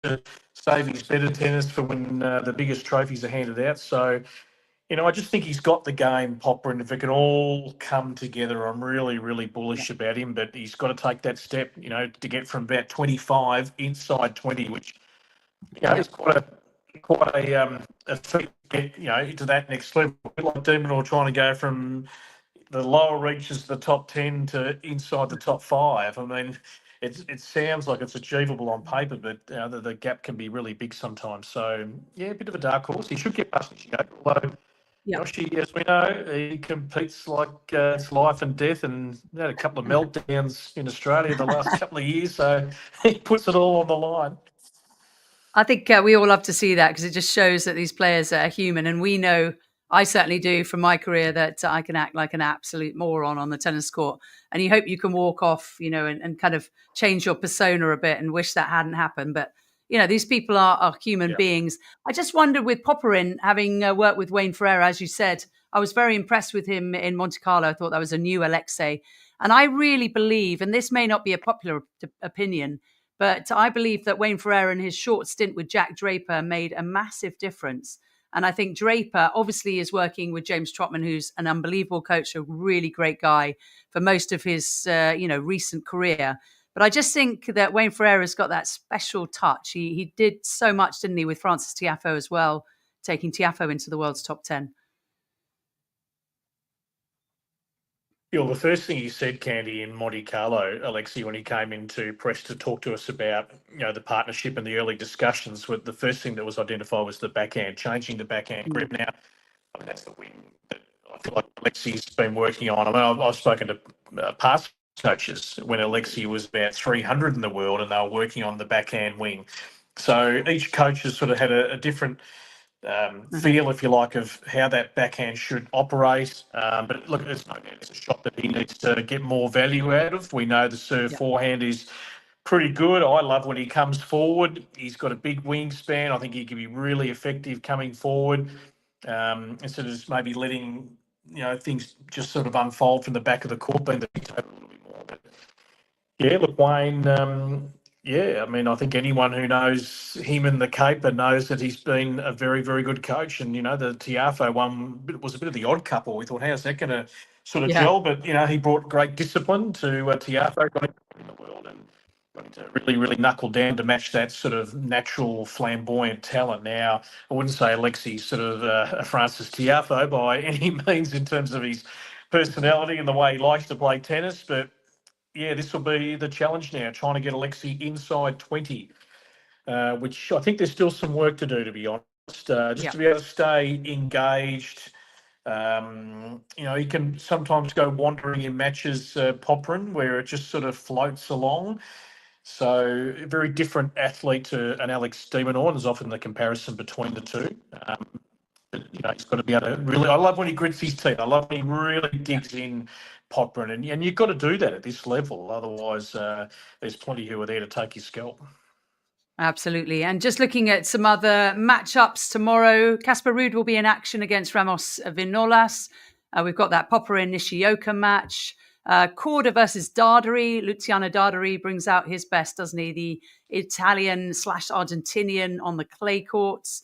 to save his better tennis for when the biggest trophies are handed out. So, I just think he's got the game, Popper, and if it can all come together, I'm really, really bullish about him. But he's got to take that step, to get from about 25 inside 20, which is quite a feat to get, into that next level. A bit like Demon trying to go from the lower reaches of the top 10 to inside the top 5. I mean, it sounds like it's achievable on paper, but the gap can be really big sometimes. So, a bit of a dark horse. He should get past Nishioka, although Yoshi, as we know, he competes like it's life and death, and had a couple of meltdowns in Australia the last couple of years, so he puts it all on the line. I think we all love to see that because it just shows that these players are human. And we know, I certainly do from my career, that I can act like an absolute moron on the tennis court. And you hope you can walk off, and kind of change your persona a bit and wish that hadn't happened. But, these people are human beings. I just wondered with Popperin, having worked with Wayne Ferreira, as you said, I was very impressed with him in Monte Carlo. I thought that was a new Alexei. And I really believe, and this may not be a popular opinion, but I believe that Wayne Ferreira and his short stint with Jack Draper made a massive difference. And I think Draper obviously is working with James Trotman, who's an unbelievable coach, a really great guy for most of his, recent career. But I just think that Wayne Ferreira's got that special touch. He did so much, didn't he, with Francis Tiafoe as well, taking Tiafoe into the world's top 10. The first thing he said, Candy, in Monte Carlo, Alexei, when he came into press to talk to us about, the partnership and the early discussions, with the first thing that was identified was the backhand, changing the backhand grip. Now, that's the wing that I feel like Alexei's been working on. I mean, I've spoken to past coaches when Alexei was about 300 in the world and they were working on the backhand wing. So each coach has sort of had a different feel, if you like, of how that backhand should operate. But look, it's a shot that he needs to get more value out of. We know the serve forehand is pretty good. I love when he comes forward. He's got a big wingspan. I think he can be really effective coming forward, instead of just maybe letting things just sort of unfold from the back of the court, being the big a little bit more. But look, Wayne. I mean, I think anyone who knows him in the Cape knows that he's been a very, very good coach. And, the Tiafoe one was a bit of the odd couple. We thought, how's that going to sort of gel? But, he brought great discipline to Tiafoe, got him in the world and got him to really, really knuckle down to match that sort of natural flamboyant talent. Now, I wouldn't say Alexei's sort of a Francis Tiafoe by any means in terms of his personality and the way he likes to play tennis, but this will be the challenge now, trying to get Alexei inside 20, which I think there's still some work to do, to be honest, just to be able to stay engaged. He can sometimes go wandering in matches, Popperin, where it just sort of floats along. So a very different athlete to an Alex de Minaur, and there's often the comparison between the two. He's got to be able to really. I love when he grits his teeth. I love when he really digs in, Popperin, and you've got to do that at this level. Otherwise, there's plenty who are there to take his scalp. Absolutely. And just looking at some other matchups tomorrow, Casper Ruud will be in action against Ramos Vinolas. We've got that Popperin Nishioka match. Corda versus Darderi. Luciano Darderi brings out his best, doesn't he? The Italian/Argentinian on the clay courts.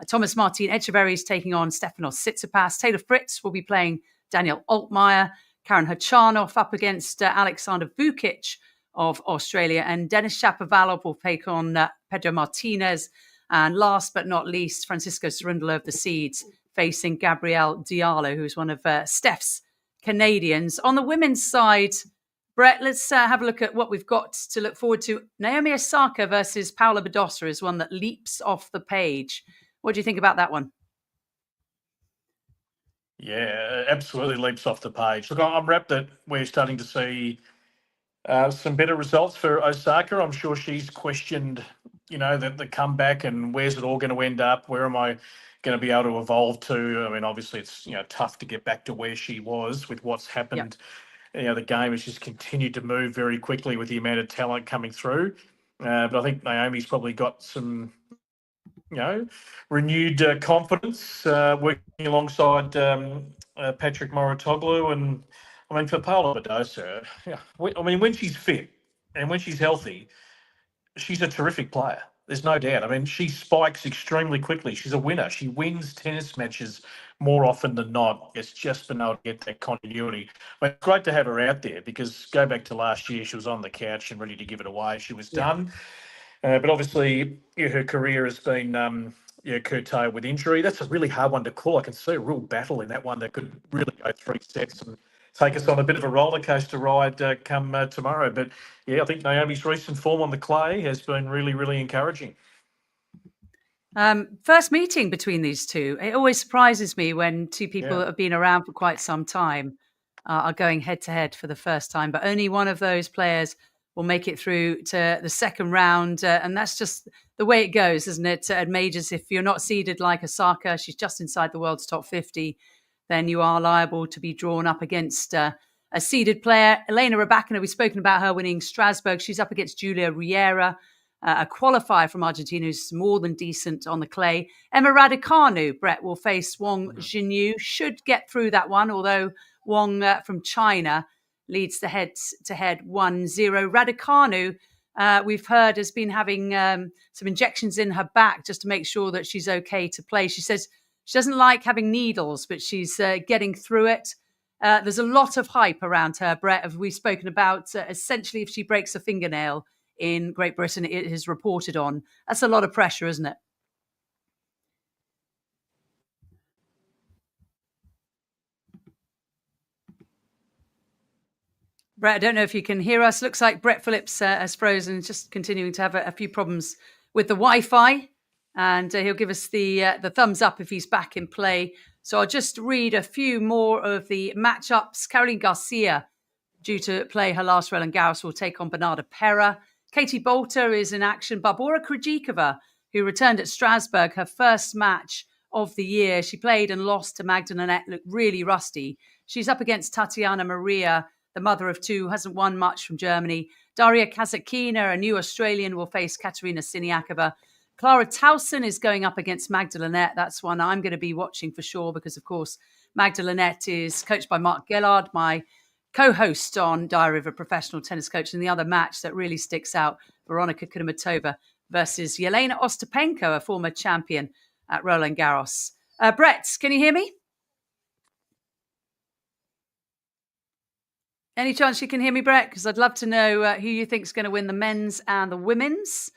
Thomas Martin Echeverry is taking on Stefanos Tsitsipas. Taylor Fritz will be playing Daniel Altmaier. Karen Khachanov up against Alexander Vukic of Australia. And Denis Shapovalov will take on Pedro Martinez. And last but not least, Francisco Cerundolo of the Seeds facing Gabriel Diallo, who's one of Steph's Canadians. On the women's side, Brett, let's have a look at what we've got to look forward to. Naomi Osaka versus Paula Badosa is one that leaps off the page. What do you think about that one? Yeah, absolutely leaps off the page. Look, I'm rapt that we're starting to see some better results for Osaka. I'm sure she's questioned, the comeback and where's it all going to end up? Where am I going to be able to evolve to? I mean, obviously it's, tough to get back to where she was with what's happened. Yep. The game has just continued to move very quickly with the amount of talent coming through. But I think Naomi's probably got some, renewed confidence working alongside Patrick Mouratoglou. And I mean, for Paula Badosa, when she's fit and when she's healthy, she's a terrific player. There's no doubt. I mean, she spikes extremely quickly. She's a winner. She wins tennis matches more often than not. It's just been able to get that continuity. But it's great to have her out there because go back to last year, she was on the couch and ready to give it away. She was done. But obviously, her career has been curtailed with injury. That's a really hard one to call. I can see a real battle in that one that could really go 3 sets and take us on a bit of a roller coaster ride come tomorrow. But yeah, I think Naomi's recent form on the clay has been really, really encouraging. First meeting between these two. It always surprises me when two people that have been around for quite some time are going head to head for the first time, but only one of those players will make it through to the second round. And that's just the way it goes, isn't it? At majors, if you're not seeded like Osaka, she's just inside the world's top 50, then you are liable to be drawn up against a seeded player. Elena Rybakina, we've spoken about her winning Strasbourg. She's up against Julia Riera, a qualifier from Argentina who's more than decent on the clay. Emma Raducanu, Brett, will face Wang Jinyu. Should get through that one, although Wang from China leads the head-to-head 1-0. Raducanu, we've heard, has been having some injections in her back just to make sure that she's okay to play. She says she doesn't like having needles, but she's getting through it. There's a lot of hype around her, Brett, as we've spoken about. Essentially, if she breaks a fingernail in Great Britain, it is reported on. That's a lot of pressure, isn't it? Brett, I don't know if you can hear us. Looks like Brett Phillips has frozen, just continuing to have a few problems with the Wi-Fi. And he'll give us the thumbs up if he's back in play. So I'll just read a few more of the matchups. Caroline Garcia, due to play her last Roland Garros, will take on Bernarda Pera. Katie Bolter is in action. Barbora Krejcikova, who returned at Strasbourg, her first match of the year. She played and lost to Magdalena Net, looked really rusty. She's up against Tatiana Maria, the mother of two, hasn't won much from Germany. Daria Kasatkina, a new Australian, will face Katerina Siniakova. Clara Towson is going up against Magdalena. That's one I'm going to be watching for sure because, of course, Magdalena is coached by Mark Gellard, my co-host on Diary of a Professional Tennis Coach. And the other match that really sticks out, Veronika Kudermetova versus Yelena Ostapenko, a former champion at Roland Garros. Brett, can you hear me? Any chance you can hear me, Brett? Because I'd love to know who you think is going to win the men's and the women's.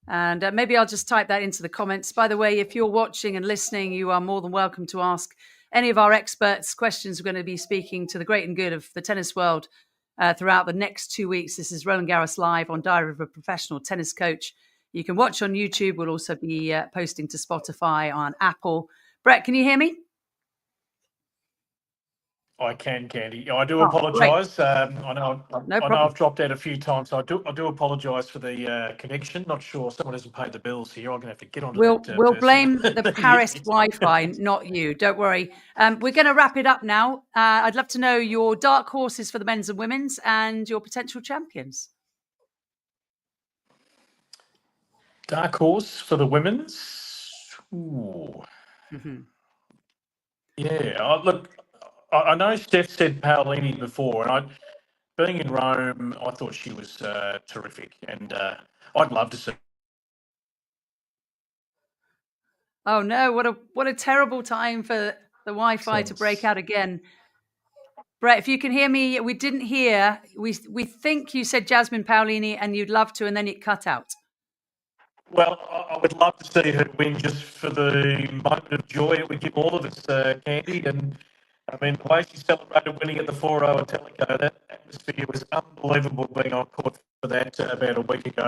And maybe I'll just type that into the comments. By the way, if you're watching and listening, you are more than welcome to ask any of our experts questions. We're going to be speaking to the great and good of the tennis world throughout the next 2 weeks. This is Roland Garros Live on Diary of a Professional Tennis Coach. You can watch on YouTube. We'll also be posting to Spotify, on Apple. Brett, can you hear me? I can, Candy. I do apologise. I know I've dropped out a few times. So I do apologise for the connection. Not sure someone hasn't paid the bills here. I'm going to have to get on to that. We'll blame the Paris Wi-Fi, not you. Don't worry. We're going to wrap it up now. I'd love to know your dark horses for the men's and women's and your potential champions. Dark horse for the women's? Ooh. Mm-hmm. Yeah, look, I know Steph said Paolini before, and being in Rome, I thought she was terrific, and I'd love to see. Oh no! What a terrible time for the Wi-Fi to break out again. Brett, if you can hear me, we didn't hear. We think you said Jasmine Paolini, and you'd love to, and then it cut out. Well, I would love to see her win just for the moment of joy it would give all of us, Candy. And I mean, the way she celebrated winning at the 4-0 at Teleco, that atmosphere was unbelievable being on court for that about a week ago.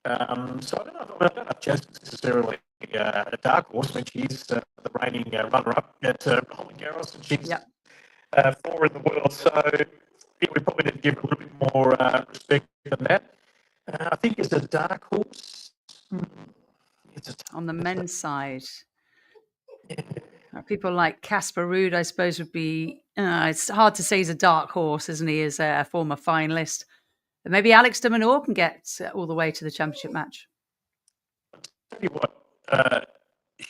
So I don't know if Jasmine's necessarily a dark horse. I mean, she is the reigning runner-up at Roland Garros, and she's 4 in the world. So yeah, we probably need to give her a little bit more respect than that. I think it's a dark horse. On the men's side, people like Casper Ruud, I suppose, would be. It's hard to say he's a dark horse, isn't he? As a former finalist, but maybe Alex de Minaur can get all the way to the championship match. I'll tell you what,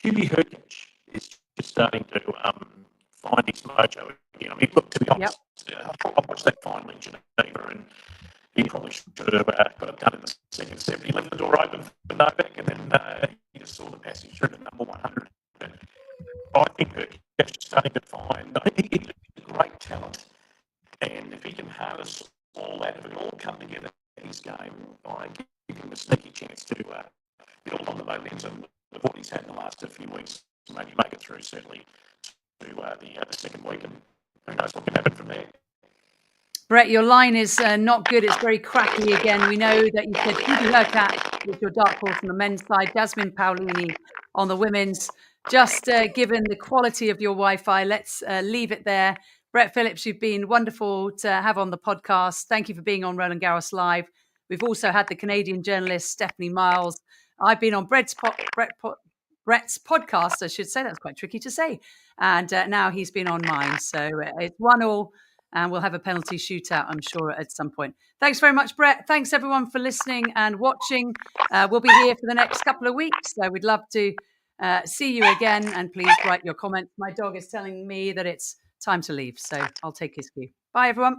Hubie Hurkacz is just starting to find his mojo again. I mean, look, to be honest, I watched that final in Geneva, and he probably should have got it done in the second set. He left the door open for Novak, starting to find, I think he's a great talent, and if he can harness all that, if it all come together in his game, I give him a sneaky chance to build on the momentum of what he's had in the last few weeks, maybe make it through certainly to the second week, and who knows what can happen from there. Brett, your line is not good. It's very crackly again. We know that you said Phoebe Hurkacz with your dark horse on the men's side, Jasmine Paolini on the women's. Just given the quality of your Wi-Fi, let's leave it there. Brett Phillips, you've been wonderful to have on the podcast. Thank you for being on Roland Garros Live. We've also had the Canadian journalist Stephanie Miles. I've been on Brett's podcast, I should say. That's quite tricky to say. And now he's been on mine. So it's 1-1. And we'll have a penalty shootout, I'm sure, at some point. Thanks very much, Brett. Thanks, everyone, for listening and watching. We'll be here for the next couple of weeks. So we'd love to see you again. And please write your comments. My dog is telling me that it's time to leave. So I'll take his cue. Bye, everyone.